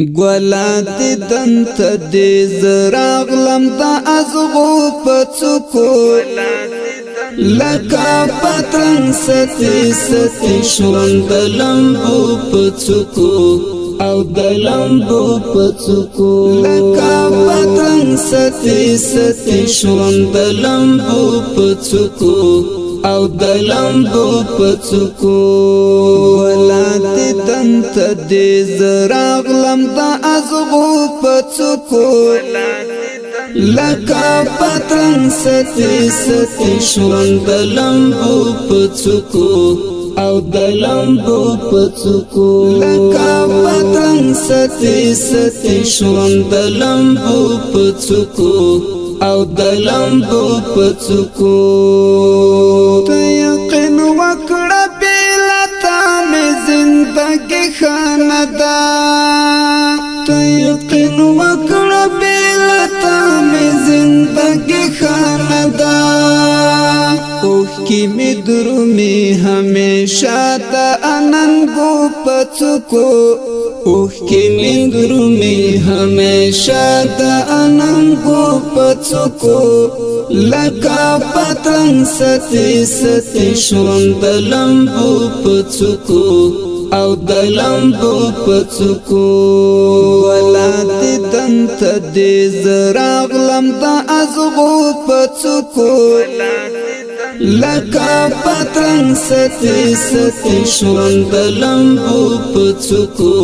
ګلات دنت دې زراغلم د ازغو پڅکو لکه پتنګ ستي ستي شوند لمبو پڅکو او د لمبو پڅکو لکه پتنګ ستي ستي شوند لمبو پڅکو او د لمبو پڅکو ولات دنت دې زراغلم د ازغو پڅکو لکه پتنګ ستي ستي شوند لمبو پڅکو او د لمبو پڅکو لکه پتنګ ستي ستي شوند لمبو پڅکو او د لمبو پڅکو ته یقین وکړه بلتا مې زندګي خاندا ته یقین وکړه بلتا مې زندګي خاندا اوه کی می درومي همیشه د اننګو پڅکو اوه کی می درومي همیشه د اننګو پڅکو لکه پتنګ ستي ستي شوند لمبو پڅکو او د لمبو پڅکو ولات دنت دې زراغلم د ازغو پڅکو لکه پتنګ ستي ستي شوند لمبو پڅکو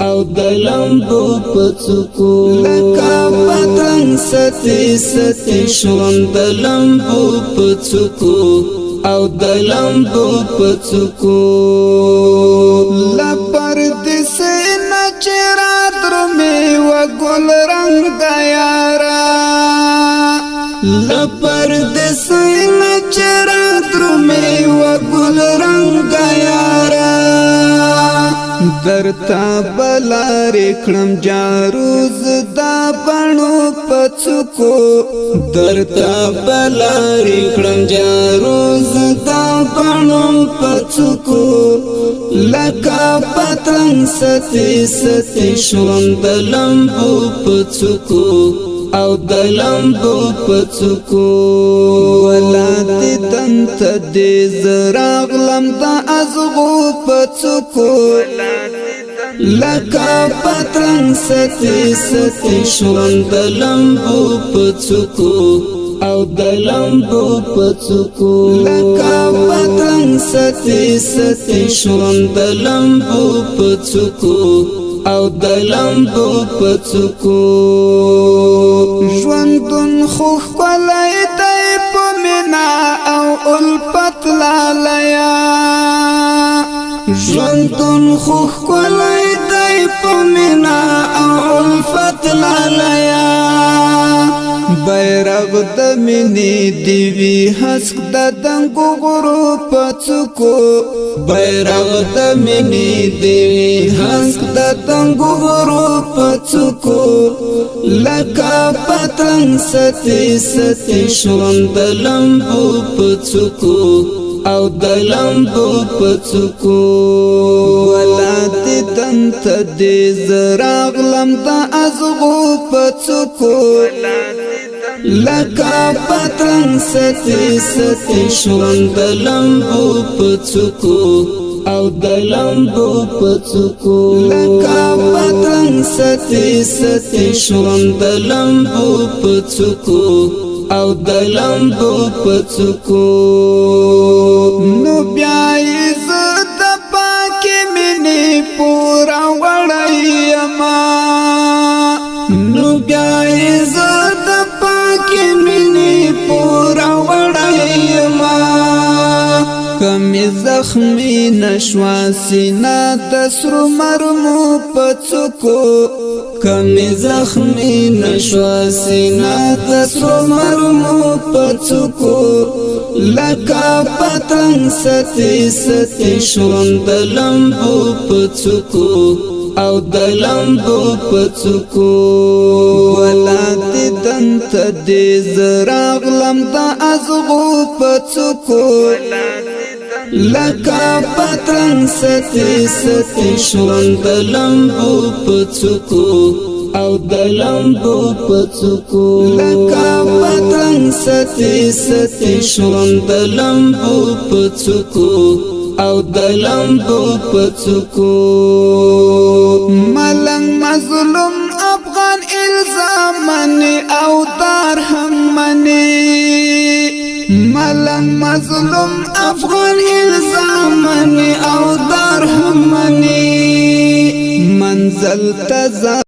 او د لمبو پڅکو لکه پتنګ ستي ستي شوند لمبو پڅکو او د لمبو پڅکو لپر دې سينه چرات رمي و ګل رنگ یارا لپر دې سينه چرات رمي و ګل رنگ یارا درتا بلار کړم جاروز دا بڼو پڅکو درتا بلار کړم جاروز دا بڼو پڅکو لکه پتنګ ستي ستي شوند لمبو پڅکو او د لمبو پڅکو ولات دنت دې زراغلم د ازغو پڅکو لکه پتنګ ستي ستي شوند لمبو پڅکو او د لمبو پڅکو لکه پتنګ ستي ستي شوند لمبو پڅکو او د لمبو پڅکو ژوندون خو خپلای دی په مینا او الفت لالیا ژوندون خو خپلای دی په مینا او الفت لالیا بیرغ د مینې دیوی حسک د دنګو غرو پڅکو بیرغ د مینې دیوی حسک د دنګو غرو پڅکو لکه پتنګ ستي ستي شوند لمبو پڅکو او د لمبو پڅکو ولات دنت دې زراغلم د ازغو پڅکو لکه پتنګ ستي ستي شوند لمبو پڅکو او د لمبو پڅکو لکه پتنګ ستي ستي شوند لمبو پڅکو او د لمبو پڅکو نو بیا عزت پاکي مني پورا وړايما نو بیا عزت پاکي مني پورا وړايما کمی زخمی نشوا سینا دسرو مرمو پڅکو کمی زخمی نشوا سینا دسرو مرمو پڅکو لکه پتنګ ستي ستي شوند لمبو پڅکو او د لمبو پڅکو ولات دنت دې زراغلم د ازغو پڅکو لکا پتنگ ستی ستی شون دلمبو پڅکو او دلمبو پڅکو لکا پتنگ ستی ستی شون دلمبو پڅکو او دلمبو پڅکو ملنگ مظلوم افغان الزام منی او دار هم منی ملنگ مظلوم افغان الزام منی او دار هم منی منزل تزا